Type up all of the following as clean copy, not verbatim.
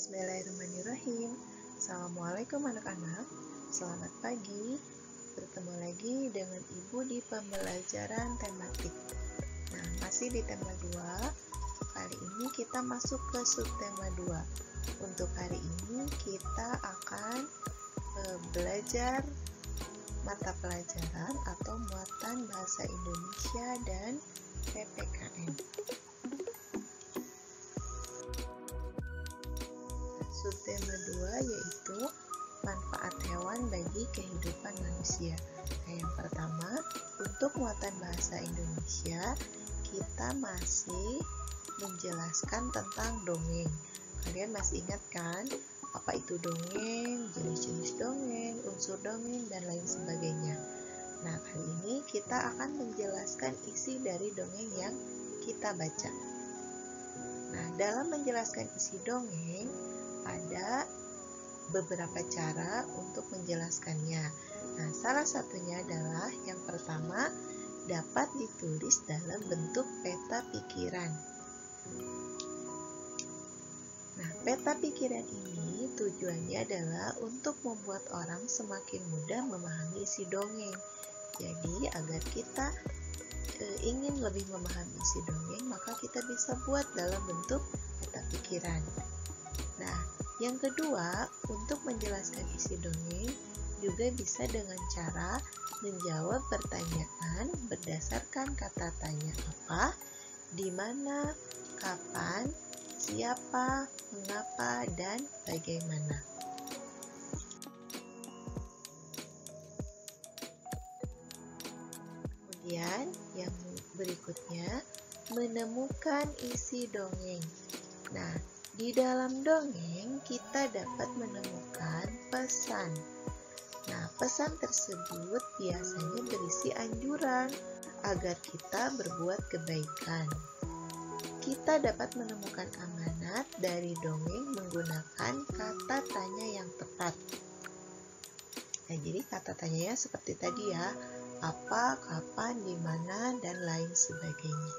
Bismillahirrahmanirrahim. Assalamualaikum anak-anak. Selamat pagi. Bertemu lagi dengan Ibu di pembelajaran tematik. Nah, masih di tema 2. Kali ini kita masuk ke subtema 2. Untuk hari ini kita akan belajar mata pelajaran atau muatan bahasa Indonesia dan PPKN. Subtema 2 yaitu manfaat hewan bagi kehidupan manusia. Nah, yang pertama, untuk muatan bahasa Indonesia, kita masih menjelaskan tentang dongeng. Kalian masih ingat kan? Apa itu dongeng, jenis-jenis dongeng, unsur dongeng, dan lain sebagainya. Nah, kali ini kita akan menjelaskan isi dari dongeng yang kita baca. Nah, dalam menjelaskan isi dongeng, ada beberapa cara untuk menjelaskannya. Nah, salah satunya adalah yang pertama, dapat ditulis dalam bentuk peta pikiran. Nah, peta pikiran ini tujuannya adalah untuk membuat orang semakin mudah memahami isi dongeng. Jadi, agar kita ingin lebih memahami isi dongeng, maka kita bisa buat dalam bentuk peta pikiran. Nah, yang kedua, untuk menjelaskan isi dongeng juga bisa dengan cara menjawab pertanyaan berdasarkan kata tanya apa, di mana, kapan, siapa, mengapa, dan bagaimana. Kemudian, yang berikutnya, menemukan isi dongeng. Nah, di dalam dongeng, kita dapat menemukan pesan. Nah, pesan tersebut biasanya berisi anjuran agar kita berbuat kebaikan. Kita dapat menemukan amanat dari dongeng menggunakan kata tanya yang tepat. Nah, jadi kata tanyanya seperti tadi ya, apa, kapan, di mana, dan lain sebagainya.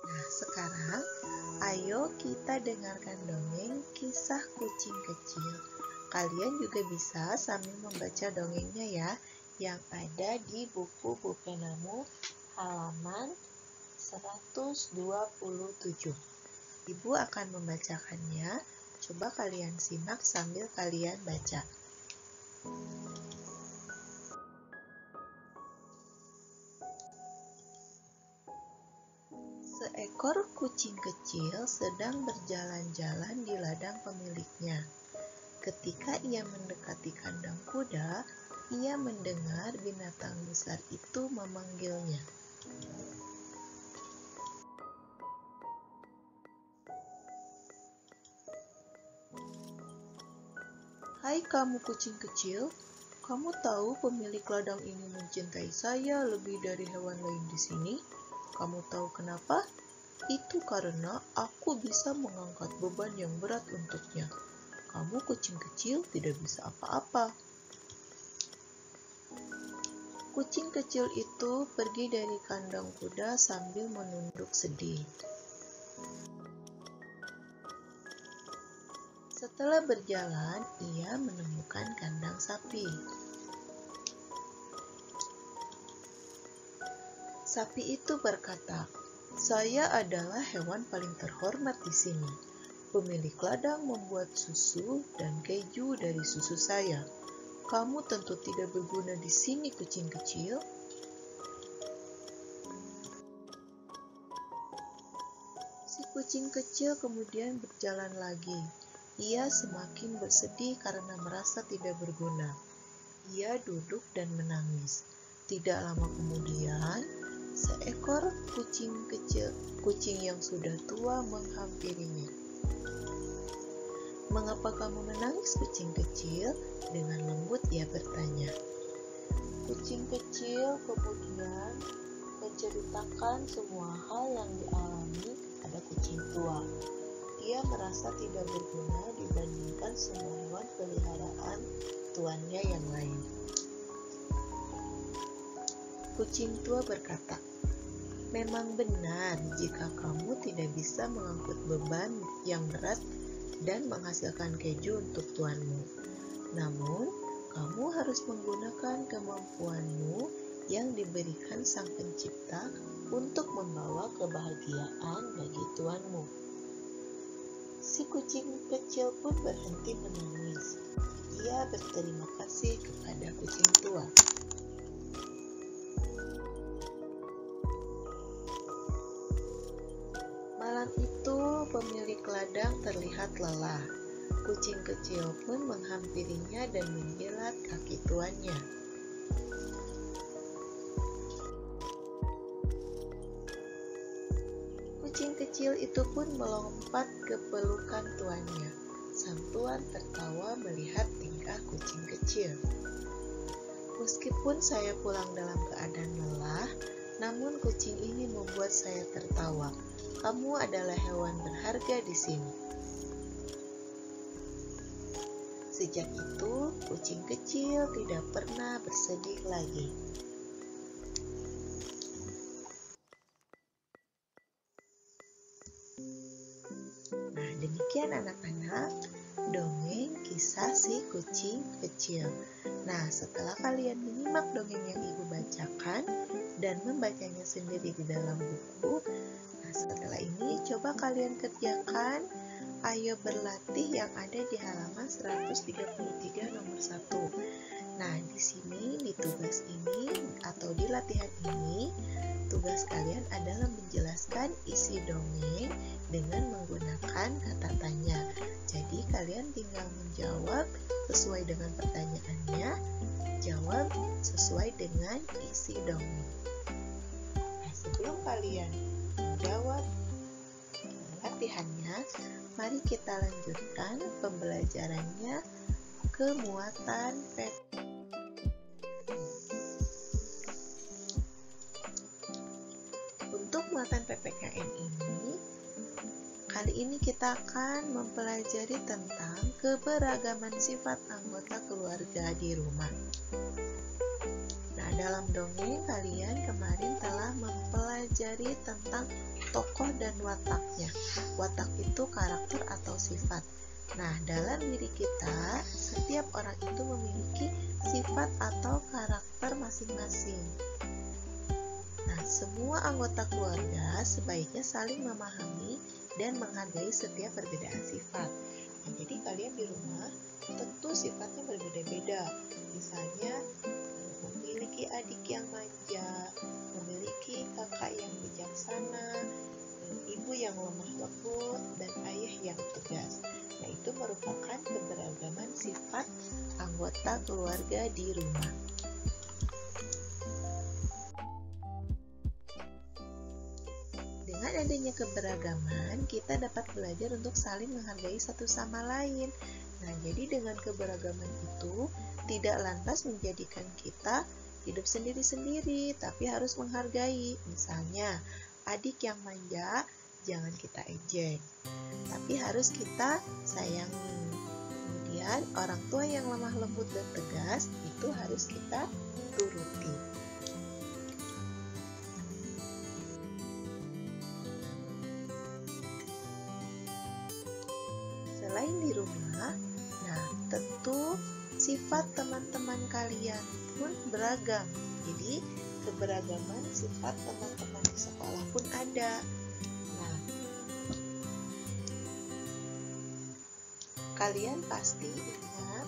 Nah, sekarang ayo kita dengarkan dongeng Kisah Kucing Kecil. Kalian juga bisa sambil membaca dongengnya ya, yang ada di buku Bupenamu halaman 127. Ibu akan membacakannya. Coba kalian simak sambil kalian baca. Seekor kucing kecil sedang berjalan-jalan di ladang pemiliknya. Ketika ia mendekati kandang kuda, ia mendengar binatang besar itu memanggilnya. "Hai kamu kucing kecil, kamu tahu pemilik ladang ini mencintai saya lebih dari hewan lain di sini? Kamu tahu kenapa? Itu karena aku bisa mengangkat beban yang berat untuknya. Kamu kucing kecil tidak bisa apa-apa." Kucing kecil itu pergi dari kandang kuda sambil menunduk sedih. Setelah berjalan, ia menemukan kandang sapi. Sapi itu berkata, "Saya adalah hewan paling terhormat di sini. Pemilik ladang membuat susu dan keju dari susu saya. Kamu tentu tidak berguna di sini, kucing kecil." Si kucing kecil kemudian berjalan lagi. Ia semakin bersedih karena merasa tidak berguna. Ia duduk dan menangis. Tidak lama kemudian, seekor kucing yang sudah tua menghampirinya. "Mengapa kamu menangis, kucing kecil?" Dengan lembut ia bertanya. Kucing kecil kemudian menceritakan semua hal yang dialami kepada kucing tua. Ia merasa tidak berguna dibandingkan semua hewan peliharaan tuannya yang lain. Kucing tua berkata, Memang benar jika kamu tidak bisa mengangkut beban yang berat dan menghasilkan keju untuk tuanmu. Namun, kamu harus menggunakan kemampuanmu yang diberikan Sang Pencipta untuk membawa kebahagiaan bagi tuanmu. Si kucing kecil pun berhenti menangis. Ia berterima kasih kepada kucing tua. Malam itu, pemilik ladang terlihat lelah. Kucing kecil pun menghampirinya dan menjilat kaki tuannya. Kucing kecil itu pun melompat ke pelukan tuannya. Sang tuan tertawa melihat tingkah kucing kecil. Meskipun saya pulang dalam keadaan lelah, namun kucing ini membuat saya tertawa. Kamu adalah hewan berharga di sini. Sejak itu, kucing kecil tidak pernah bersedih lagi. Nah, demikian anak-anak, dongeng kisah si kucing kecil. Nah, setelah kalian menyimak dongeng yang ibu bacakan dan membacanya sendiri di dalam buku, nah setelah ini coba kalian kerjakan ayo berlatih yang ada di halaman 133 nomor 1. Nah, di sini di tugas ini atau di latihan ini, tugas kalian adalah menjelaskan isi dongeng dengan menggunakan kata tanya. Jadi kalian tinggal menjawab sesuai dengan pertanyaannya, jawab sesuai dengan isi dongeng. Nah, sebelum kalian menjawab latihannya, mari kita lanjutkan pembelajarannya ke muatan Untuk muatan PPKN ini, kali ini kita akan mempelajari tentang keberagaman sifat anggota keluarga di rumah. Nah, dalam dongeng kalian kemarin telah mempelajari tentang tokoh dan wataknya. Watak itu karakter atau sifat. Nah, dalam diri kita, setiap orang itu memiliki sifat atau karakter masing-masing. Nah, semua anggota keluarga sebaiknya saling memahami dan menghargai setiap perbedaan sifat. Nah, jadi kalian di rumah tentu sifatnya berbeda-beda. Misalnya, memiliki adik yang manja, memiliki kakak yang bijaksana, ibu yang lemah lembut, dan ayah yang tegas. Nah, itu merupakan keberagaman sifat anggota keluarga di rumah. Dengan adanya keberagaman, kita dapat belajar untuk saling menghargai satu sama lain. Nah, jadi dengan keberagaman itu tidak lantas menjadikan kita hidup sendiri-sendiri, tapi harus menghargai. Misalnya, adik yang manja jangan kita ejek, tapi harus kita sayangi. Kemudian, orang tua yang lemah lembut dan tegas itu harus kita turuti. Selain di rumah, nah tentu sifat teman-teman kalian pun beragam. Jadi keberagaman sifat teman-teman di sekolah pun ada. Nah, kalian pasti ingat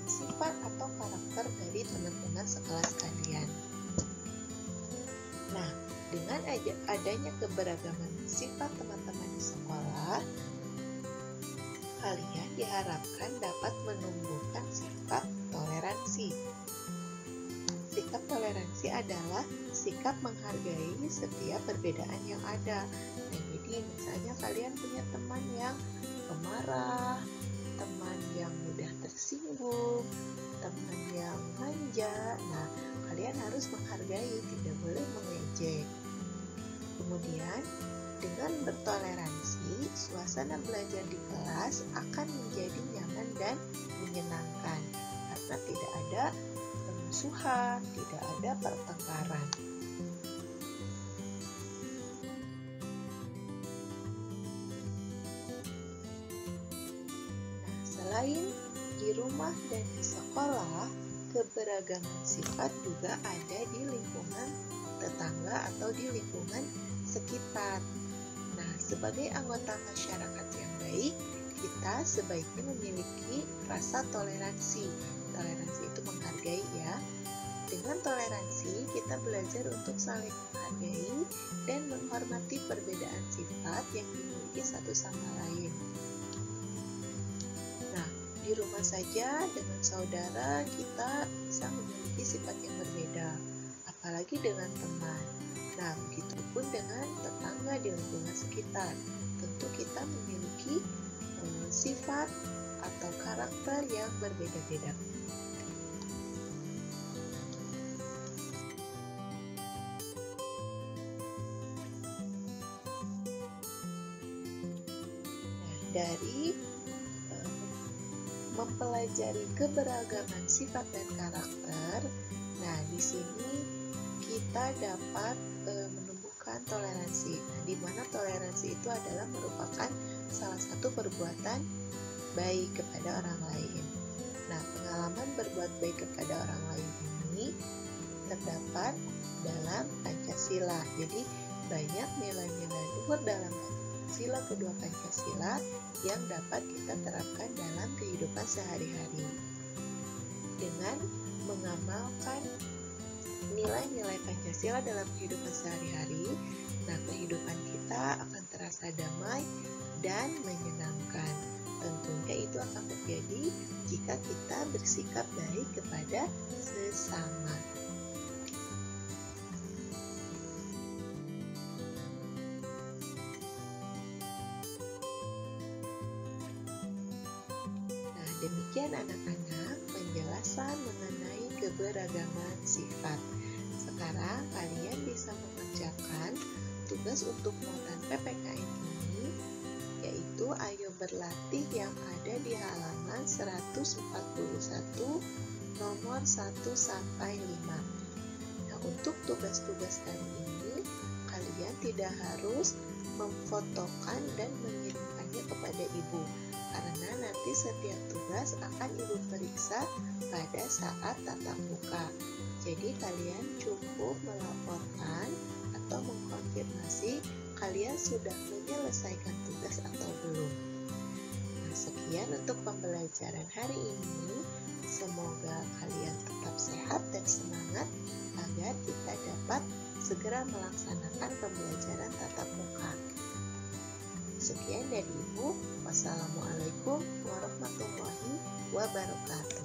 sifat atau karakter dari teman-teman sekelas kalian. Nah, dengan adanya keberagaman sifat teman-teman di sekolah, kalian diharapkan dapat menumbuhkan sifat toleransi. Sikap toleransi adalah sikap menghargai setiap perbedaan yang ada. Nah, jadi misalnya kalian punya teman yang pemarah, teman yang mudah tersinggung, teman yang manja. Nah, kalian harus menghargai, tidak boleh mengejek. Kemudian, dengan bertoleransi, suasana belajar di kelas akan menjadi nyaman dan menyenangkan karena tidak ada permusuhan, tidak ada pertengkaran. Selain di rumah dan di sekolah, keberagaman sifat juga ada di lingkungan tetangga atau di lingkungan sekitar. Nah, sebagai anggota masyarakat yang baik, kita sebaiknya memiliki rasa toleransi. Toleransi itu menghargai ya. Dengan toleransi, kita belajar untuk saling menghargai dan menghormati perbedaan sifat yang dimiliki satu sama lain. Nah, di rumah saja dengan saudara kita bisa memiliki sifat yang berbeda, apalagi dengan teman. Nah, begitupun dengan tetangga di lingkungan sekitar. Tentu kita memiliki sifat atau karakter yang berbeda-beda. Dari mempelajari keberagaman sifat dan karakter, nah di sini kita dapat menumbuhkan toleransi. Nah, di mana toleransi itu adalah merupakan salah satu perbuatan baik kepada orang lain. Nah, pengalaman berbuat baik kepada orang lain ini terdapat dalam Pancasila. Jadi banyak nilai-nilai luhur dalam sila kedua Pancasila yang dapat kita terapkan dalam kehidupan sehari-hari. Dengan mengamalkan nilai-nilai Pancasila dalam kehidupan sehari-hari, nah kehidupan kita akan terasa damai dan menyenangkan. Tentunya itu akan terjadi jika kita bersikap baik kepada sesama. Demikian anak-anak penjelasan mengenai keberagaman sifat. Sekarang kalian bisa mengerjakan tugas untuk muatan PPKN ini, yaitu ayo berlatih yang ada di halaman 141 nomor 1 sampai 5. Nah, untuk tugas-tugas kali ini kalian tidak harus memfotokan dan mengirimkannya kepada ibu, karena nanti setiap tugas akan ibu periksa pada saat tatap muka. Jadi kalian cukup melaporkan atau mengkonfirmasi kalian sudah menyelesaikan tugas atau belum. Nah, sekian untuk pembelajaran hari ini. Semoga kalian tetap sehat dan semangat agar kita dapat segera melaksanakan pembelajaran tatap muka. Sekian dari Ibu. Wassalamualaikum warahmatullahi wabarakatuh.